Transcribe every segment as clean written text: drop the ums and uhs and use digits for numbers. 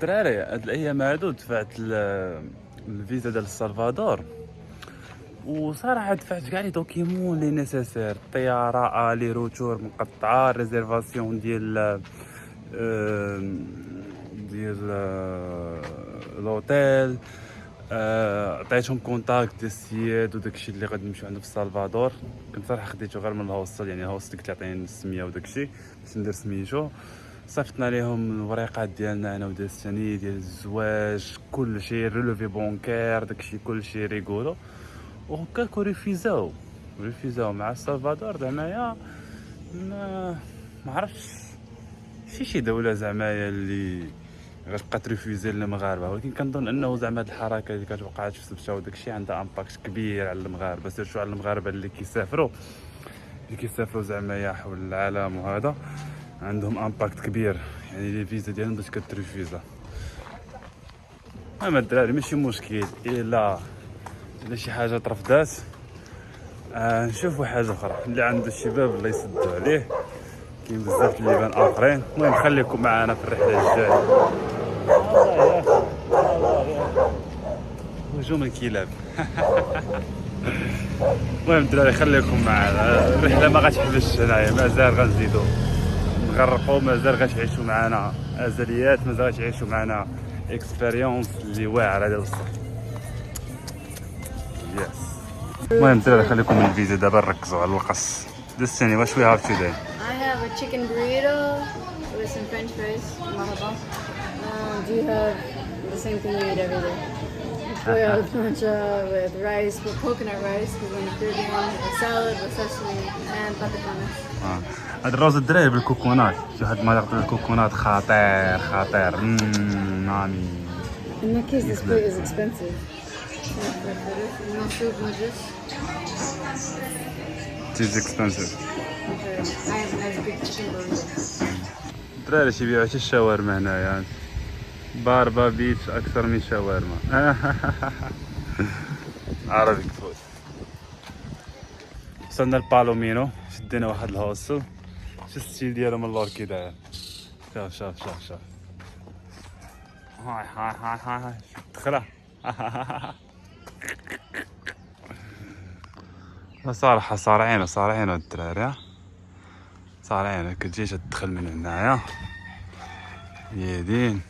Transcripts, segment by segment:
دراري هاد الايام هادو دفعت الفيزا ديال السلفادور، وصراحه دفعت كاع لي دوكيمون لي نيسيسير، الطياره الي روتور مقطعه، ريزيرفاسيون ديال لوتيل. عطيتهم كونتاكت ديال السياد وداكشي اللي غادي نمشيو عنده في السلفادور. كنت صراحه خديته غير من الهوستل، يعني الهوستل قلت يعطيني السميه وداكشي باش ندير سميتو. صيفطنا ليهم الوريقات ديالنا انا وديال الثاني ديال الزواج، كلشي ريلوفي بونكير داكشي كلشي ريغولو. وهكاك ريفيزاو مع السلفادور. زعمايا ما عرفتش شي دوله زعمايا اللي غتبقى تريفيزي للمغاربه، ولكن كنظن انه زعما هاد الحركه اللي كتوقعات في سبته وداكشي عندها امباكت كبير على المغاربه، سيرتو على المغاربه اللي كيسافروا زعمايا حول العالم، وهذا عندهم امباكت كبير، يعني لي فيزا ديالهم باش كتريفيزا. اما الدراري ماشي مشكل، الا شي حاجه ترفضات نشوفوا حاجه اخرى اللي عند الشباب الله يسدوا عليه. كاين بزاف اللي بان اخرين. المهم خليكم معنا في الرحله الجايه. هجوم الكلاب. المهم الدراري خليكم معنا، الرحله ما غتحبسش هنايا، مازال غنزيدو نغرقوا، مازال غتعيشوا معنا ازليات، مازال غتعيشوا معنا اكسبيريونس اللي واعره ديال الصح. يس. المهم الدراري خليكم من الفيزا دابا، نركزوا على القص. دستني واش وي هاف توداي؟ I have a chicken burrito with some French fries. Marhaba. Do you have the same thing you eat every day? Pollo al plancha with rice, with coconut rice, because we're in the Caribbean, a salad with sesame and patacones. هاد الروز الدراري بالكوكونات، شي واحد ما يقدر الكوكونات خطير نامي. In that case, this plate is expensive. No soup, no juice. It is expensive. Okay. I have a nice big chicken burrito. الدراري تيبيعو حتى الشاورما هنايا، باربا بيتش اكثر من شاورما. عربيك فود. وصلنا لبالومينو، شدينا واحد الهوستل. شو الستيل ديالو من اللور كي داير. شوف هاي دخله. صراحة صارعين الدراري، صارعين كتجيش تدخل من هنايا يدين.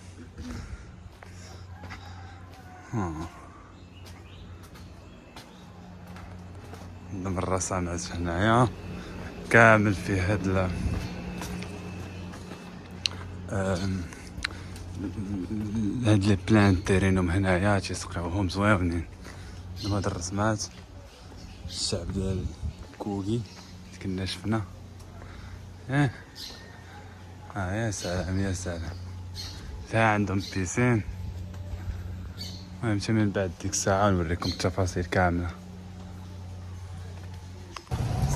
عندهم الرسامات هنايا كامل في هاد هاد لي بلان دايرينهم هنايا تيسقيوهم زويونين. هاد الرسمات الشعب ديال كوكي كنا شفنا. يا سلام تا عندهم بيسين. المهم من بعد ديك الساعة نوريكم التفاصيل كاملة.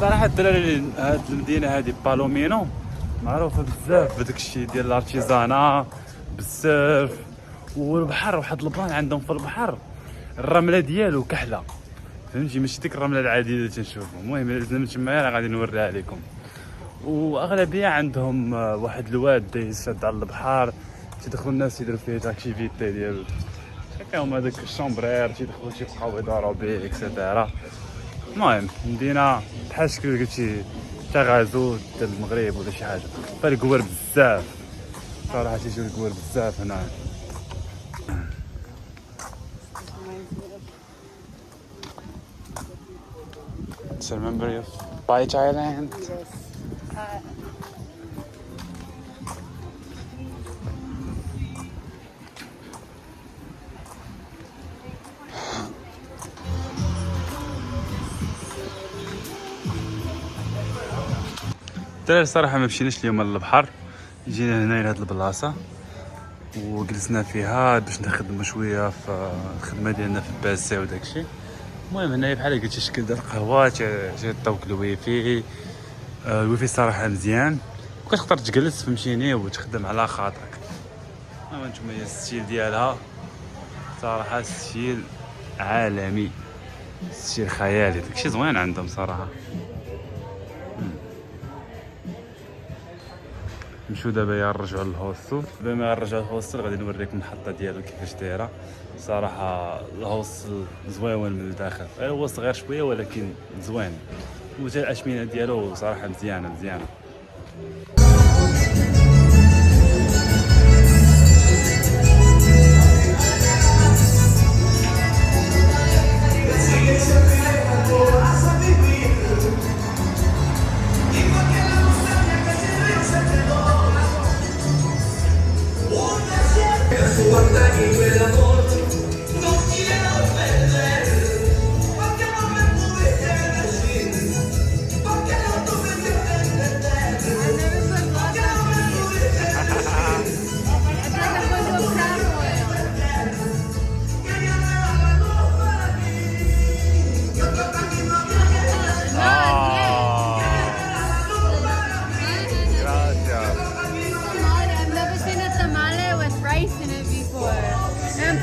صراحة الدراري هاد المدينة هادي بالومينو معروفة بزاف بداك الشيء ديال الارتيزانا بالسيرف والبحر. واحد البلان عندهم في البحر الرملة ديالو كحلة، فهمتي ماشي ديك الرملة العادية اللي تنشوفو. المهم الا زدنا تمايا راه غادي نوريها لكم. واغلبيه عندهم واحد الواد يسد على البحر، تيدخلوا الناس يديروا فيه اكتيفيتي ديال كيعطيهم هذاك الشومبرير، تيدخلوا تيبقاو يداروا به اكسيتيرا. المهم مدينه بحال شكل قلتي تغازو ديال المغرب ولا شي حاجه. فالكوار بزاف صراحه، تيجيو الكوار بزاف هنا. So remember you by Thailand. Yes. الدراري الصراحه ما مشيناش اليوم للبحر، جينا هنا لهاد البلاصه وجلسنا فيها باش نخدموا شويه في الخدمه ديالنا في الباسي وداكشي. المهم هنايا بحال قلتي شكل ديال القهوه، تيعطيوك الويفي. الويفي صراحه مزيان، وكتقدر تجلس فهمتيني وتخدم على خاطرك. هانتوما هي الستيل ديالها صراحه ستيل عالمي، ستيل خيالي، داكشي زوين عندهم صراحه. نمشيو دابا نرجعوا للهوستل. دابا ما نرجعوا للهوستل غادي نوريكم المحطه ديالو كيفاش دايره. صراحه الهوستل زويون من الداخل، هو صغير شويه ولكن زوين، وجا الاشمنه ديالو صراحه مزيانه.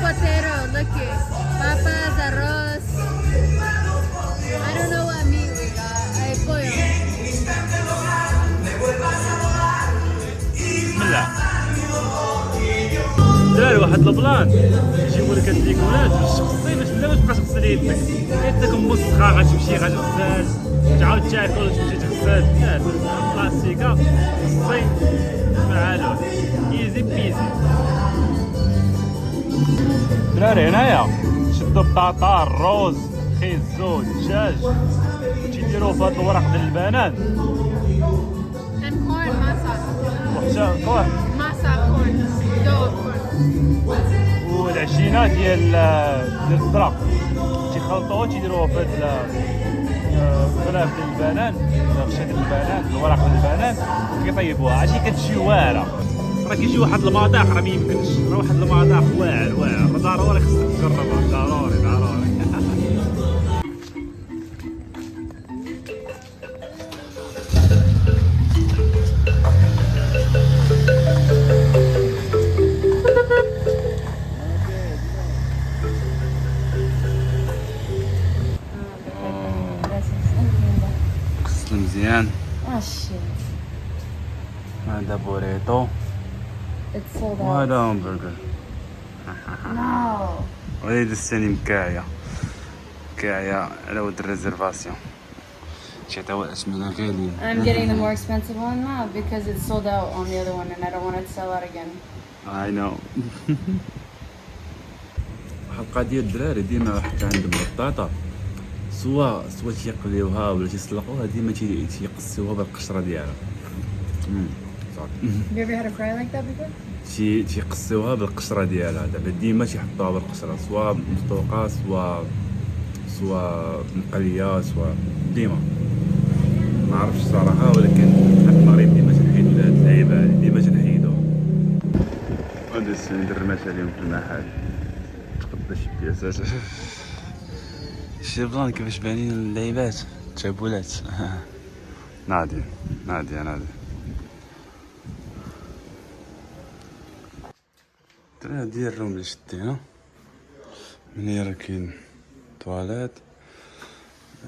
Potato, look it. Papas, arroz. I don't know what meat we got. I pollo. بسم الله. دراري واحد البلان يجيبوا لك الديكورات باش تغسل، باش لا ما تبقاش تغسل يدك موسخه، غتمشي غتغسل، تعاود تاكل وتمشي تغسل. لا بلاستيكه غسي معالو ايزي بيزي. دراري هنايا شدوا بطاطا، الروز، خيزو، الدجاج، وتيديروه في هاد الورق ديال البنان. And corn masa. وحتى كورن Masa corn. Dough of corn. والعجينه ديال الذره تيخلطوها تيديروها في هاد الغلاف ديال البنان، الغشا ديال البنان، الورق ديال البنان، كيطيبوها. عرفتي كتجي واعره. راه كيجي واحد المذاق، راه ميمكنش، راه واحد المذاق واعر ضروري خصك تجربها، ضروري. غسل مزيان. Oh shit. هذا بوريتو It's sold out. وهذا همبرجر. No. وهذا الثاني كاعية على ود الريزرفاسيون. تيعطيو الأثمنة غاليين. I'm getting the more expensive one now because it's sold out on the other one and I don't want it to sell out again. I know. الحلقة ديال الدراري ديما حتى عندهم البطاطا سوا تيقليوها ولا تيسلقوها، ديما تيقصيوها بالقشرة ديالها. Have you ever had a fry like that before? تيقصيوها بالقشرة ديالها. دابا ديما تيحطوها بالقشرة، سوا مسلوقة سوا مقلية، سوا ديما ما عرفتش صراحة، ولكن حنا في المغرب ديما تنحيدو هاد اللعيبة هادي، ديما تنحيدوها. غادي ندير المشا اليوم في المحل تقدى شي بياسات. شي بلان كيفاش باينين اللعيبات التابولات. نادي هادي الروم اللي شدينا. من هي راه كاين تواليت،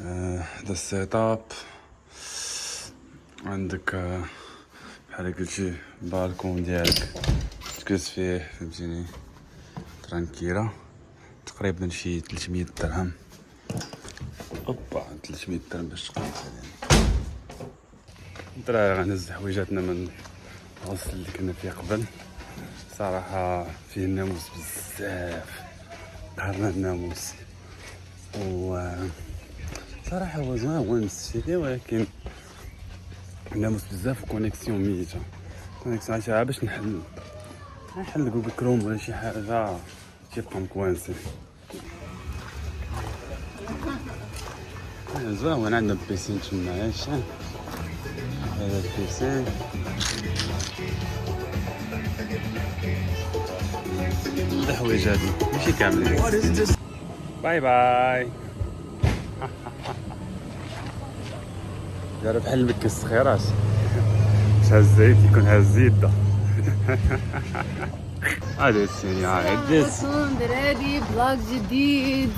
هذا السيت اب، عندك بحال قلتي بالكون ديالك تجلس فيه، فهمتيني، ترانكيلا. تقريبا شي 300 درهم. اوبا 300 درهم باش تقيس علينا. الدراري غنهز حويجاتنا من الهوستل اللي كنا فيه قبل. صراحة فيه الناموس بزاف، قهرنا الناموس، و صراحة هو زوين مستفيد، ولكن الناموس بزاف وكونيكسيون ميتة. كونيكسيون عا باش نحل جوجل كروم ولا شي حاجة تيبقى مكوانسي. زوين عندنا بيسين تما عايشين. هذا البيسين الحوايج هادي ماشي كاملين. باي دار بحال مكي الصخيرات، شحال الزيت يكون هاز يده. هذا السيني هاي دراري بلوج جديد،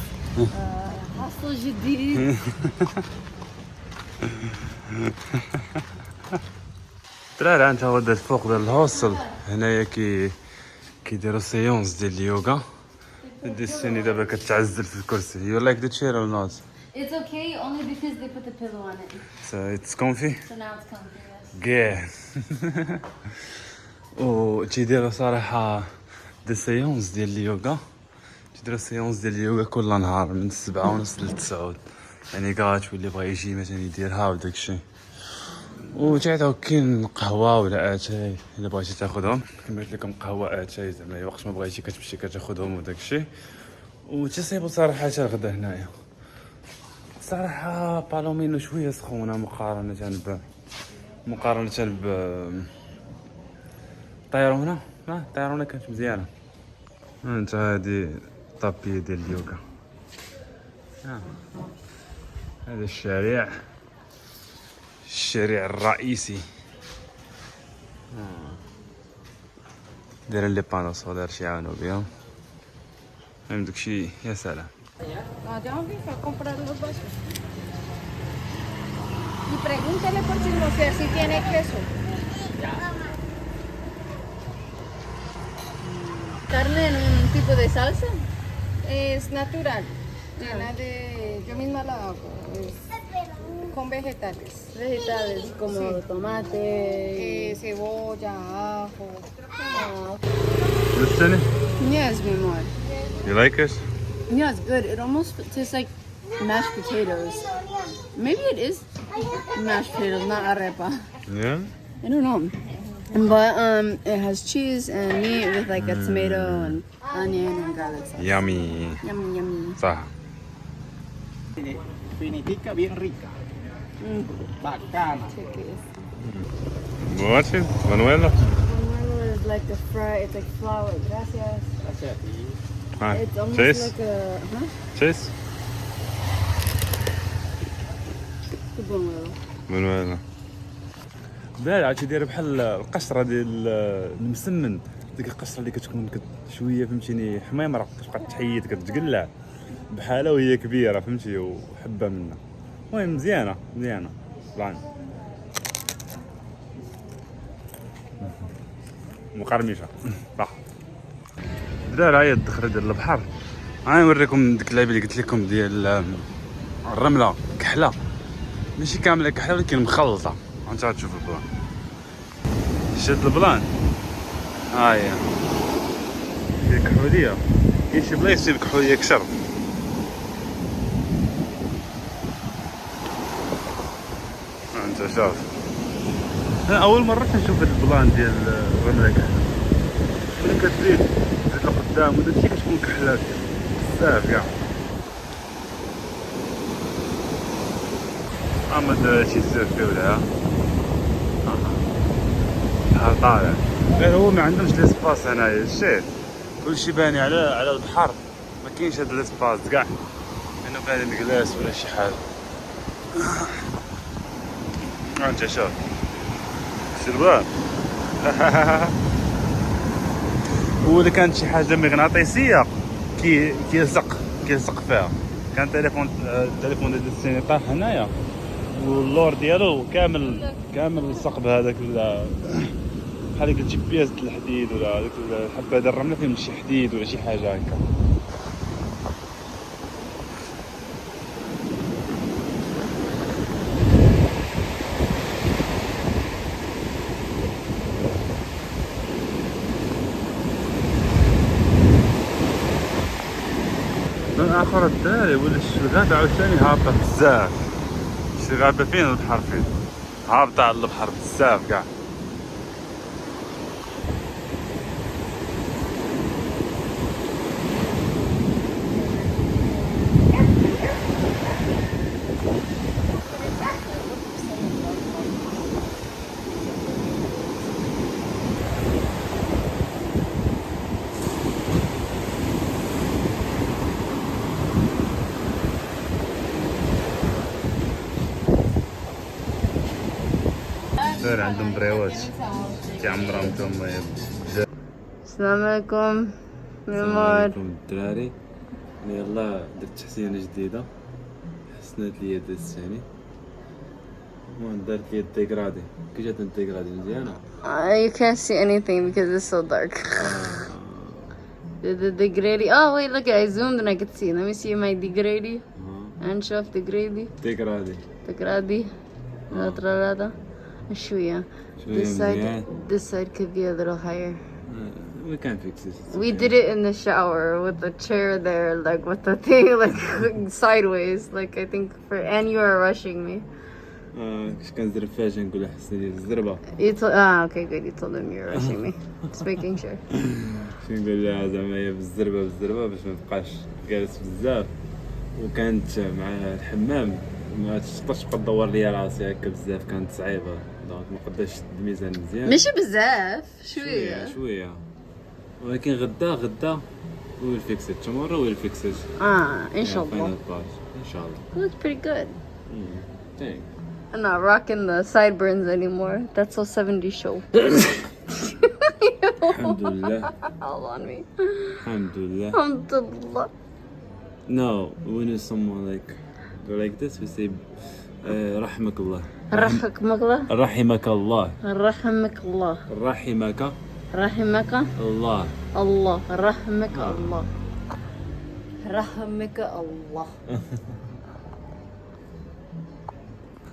حصل جديد. الدراري انت هو داز فوق ديال الهوستل هنايا كيديروا سيونس ديال اليوغا. ديستيني دابا كتعزل في الكرسي. You like the chair or not? It's okay only because they put the pillow on it. So it's comfy? So now it's comfy, yes. Yeah. و تيديروا صراحة دي سيونس ديال اليوغا. تيديروا سيونس ديال اليوغا كل نهار من 7:30 ل 9. يعني كاع واللي بغى يجي مثلا يديرها وداكشي. وتعطيو كاين قهوة ولا اتاي الا بغيتي تاخذهم. كما قلت لكم قهوة اتاي زعما وقت ما بغيتي كتمشي كتاخذهم وداكشي. وتصيبوا صراحة حتى الغدا هنايا. صراحة بالومينو شوية سخونة مقارنة ب طيرونة. طيرونة كانت مزيانة. انت هادي طابية ديال اليوغا. هذا الشارع الرئيسي. دايرين لي بانو سولار يعاونوا بهم. فهم داكشي يا سلام. Ah, ya me fui a comprar los vasos. Y pregúntale por chismosear si tiene queso. Carne en un tipo de salsa. Es natural. Llena de... Yo misma la hago. Es con vegetales. Vegetales como tomate, cebolla, ajo. لسني. Yes, mi amor. You like it? Yeah, it's good. It almost tastes like mashed potatoes. Maybe it is mashed potatoes, not arepa. Yeah. I don't know. But it has cheese and meat with like a tomato and onion and garlic sauce. Yummy. Yummy, yummy. صح. Finitica bien rica. Bacana. Take this. Watching Manuela. Pomelo is like a fry. It's like flour. Gracias. Gracias a ti. Hi. It's almost Chase. like a Chase. good pomelo. Manuela. بالع تيدير بحال القشره ديال المسمن. ديك القشره اللي كتكون شويه فهمتيني حميمره كتبقى تحيد كتقلع بحالها وهي كبيره فهمتي وحبه منها. المهم مزيانه طبعا مقرمشه صح. الدراري هاي الدخله ديال البحر. غنوريكم ديك اللعبه اللي قلت لكم ديال الرمله كحله. ماشي كامله كحله ولكن مخلطه. انت غتشوف البلان. شد البلان ها هي فيه كحوليه. كاين شي بلايص فيه الكحوليه كشر. انت شوف. انا اول مره كنشوف هاد البلان ديال الرمله كحله. ملي كتزيد لقدام وداكشي كتكون كحلات بزاف كاع. اما شي زاف فيه ولا بحال طالع. غير هو ما عندهمش ليسباس هنايا شتيه. كلشي باني على البحر. ما كاينش هاد ليسباس كاع. انه باني جلاس ولا شي حاجه. انت شوف شربان. ولا كانت شي حاجه مغناطيسيه كيلصق فيها. كان التليفون ديال السيني طاح هنايا واللور ديالو كامل لصق بهذاك بحال ديك الجي بي اس ديال الحديد ولا ديك الحبه ديال الرمله فيهم شي حديد ولا شي حاجه هكا. من اخر الدراري ولا الغابه عاوتاني هابطه بزاف. شي غابه فين البحر فين هابطه على البحر بزاف كاع. داير عندهم بريوات كيعمرهم تما بزاف. السلام عليكم السلام عليكم الدراري. انا يلاه درت تحسينه جديده. حسنات ليا داز ثاني هون درت لي الديغرادي كي جات الديغرادي مزيانة. You can't see anything because it's so dark. The degradie. Oh wait, look! I zoomed and I could see. Let me see my degradie. And show off degradie. ديغرادي Degradie. Latralada. شوية. This side could be a little higher. we can fix this. We did it in the shower with the chair there, like with the thing, like sideways. Like I think for and you were rushing me. كش كنزرب فيها جا نقول حسن ديال الزربة. You told okay good. You told him you were rushing me. Just making sure. شنو نقول لها زعما هي بالزربة باش ما تبقاش جالس بزاف، وكانت مع الحمام ما تقدرش تبقى تدور ليا راسي هكا بزاف، كانت صعيبة دونك ما قدرتش نشد الميزان مزيان. ماشي بزاف شوية. شوية ولكن غدا ويل فيكس ات tomorrow ويل فيكس ات. إن شاء الله. إن شاء الله. It looks pretty good. Thanks. I'm not rocking the sideburns anymore. That's so 70s show. الحمد لله. All on me. الحمد لله. Alhamdulillah. No, when someone like this we say رحمك الله. رحمك الله. رحمك الله. رحمك الله. رحمك رحمك الله. الله. رحمك الله. رحمك الله.